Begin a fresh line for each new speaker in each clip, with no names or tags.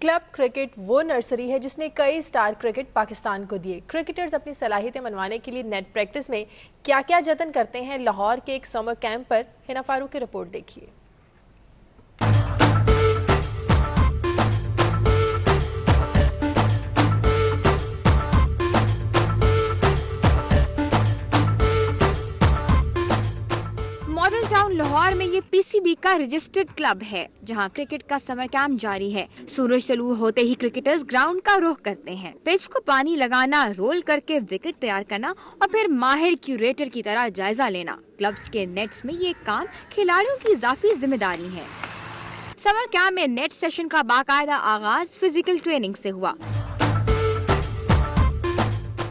Club cricket वो nursery है जिसने कई स्टार क्रिकेट पाकिस्तान को दिए। क्रिकेटर्स अपनी सलाहियतें मनवाने के लिए नेट प्रैक्टिस में क्या क्या जतन करते हैं, लाहौर के एक समर कैंप पर हिना फारूक की रिपोर्ट देखिए।
मॉडल टाउन लाहौर में ये पीसीबी का रजिस्टर्ड क्लब है जहां क्रिकेट का समर कैंप जारी है। सूरज तलू होते ही क्रिकेटर्स ग्राउंड का रुख करते हैं। पिच को पानी लगाना, रोल करके विकेट तैयार करना और फिर माहिर क्यूरेटर की तरह जायजा लेना। क्लब्स के नेट्स में ये काम खिलाड़ियों की इजाफी जिम्मेदारी है। समर कैंप में नेट सेशन का बाकायदा आगाज फिजिकल ट्रेनिंग से हुआ।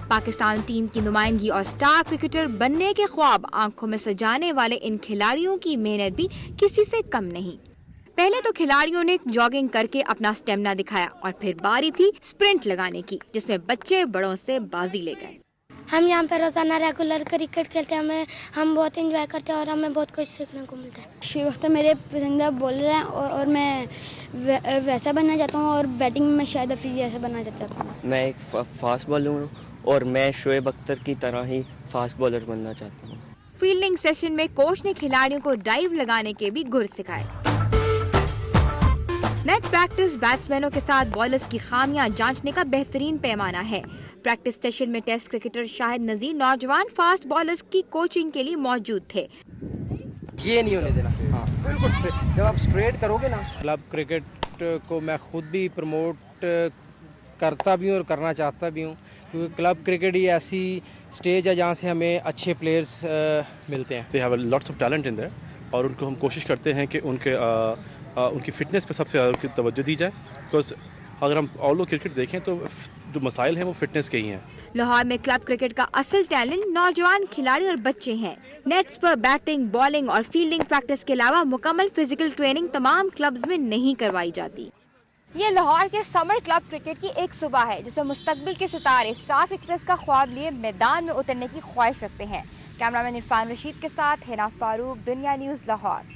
पाकिस्तान टीम की नुमाइंदगी और स्टार क्रिकेटर बनने के ख्वाब आंखों में सजाने वाले इन खिलाड़ियों की मेहनत भी किसी से कम नहीं। पहले तो खिलाड़ियों ने जॉगिंग करके अपना स्टेमिना दिखाया और फिर बारी थी स्प्रिंट लगाने की, जिसमें बच्चे बड़ों से बाजी ले गए।
हम यहाँ पे रोजाना रेगुलर क्रिकेट खेलते हैं, हम बहुत एंजॉय करते हैं और हमें बहुत कुछ सीखने को मिलता है।
शिव अख्तर मेरे पसंदीदा बॉलर हैं और मैं वैसा बनना चाहता हूँ और बैटिंग में शाहिद अफरीदी जैसा बनना चाहता हूँ।
मैं एक फास्ट बॉलर हूँ और मैं शोएब अख्तर की तरह ही फास्ट बॉलर बनना चाहता हूँ।
फील्डिंग सेशन में कोच ने खिलाड़ियों को डाइव लगाने के भी गुर सिखाए। नेट प्रैक्टिस बैट्समैनों के साथ बॉलर्स की खामियां जांचने का बेहतरीन पैमाना है। प्रैक्टिस सेशन में टेस्ट क्रिकेटर शाहिद नजीर नौजवान फास्ट बॉलर्स की कोचिंग के लिए मौजूद थे।
ये नहीं होने देना। हाँ, बिल्कुल स्ट्रेट। जब आप स्ट्रेट करोगे ना, क्लब क्रिकेट को मैं खुद भी प्रमोट करता भी हूँ और करना चाहता भी हूँ, क्योंकि क्लब क्रिकेट ही ऐसी स्टेज है जहाँ से हमें अच्छे प्लेयर्स मिलते हैं।
They have lots of talent in their और उनको हम कोशिश करते हैं कि उनकी फिटनेस पे सबसे ज़्यादा तवज्जो दी जाए। बिकॉज अगर हम ऑल ओवर क्रिकेट देखें तो जो मसाइल हैं वो फिटनेस के ही हैं।
लाहौर में क्लब क्रिकेट का असल टैलेंट नौजवान खिलाड़ी और बच्चे हैं। नेट्स पर बैटिंग, बॉलिंग और फील्डिंग प्रैक्टिस के अलावा मुकम्मल फिजिकल ट्रेनिंग तमाम क्लब्स में नहीं करवाई जाती। ये लाहौर के समर क्लब क्रिकेट की एक सुबह है जिसमें मुस्तकबिल के सितारे स्टार क्रिकेटर्स का ख्वाब लिए मैदान में उतरने की ख्वाहिश रखते हैं। कैमरामैन इरफान रशीद के साथ हिना फारूक, दुनिया न्यूज़, लाहौर।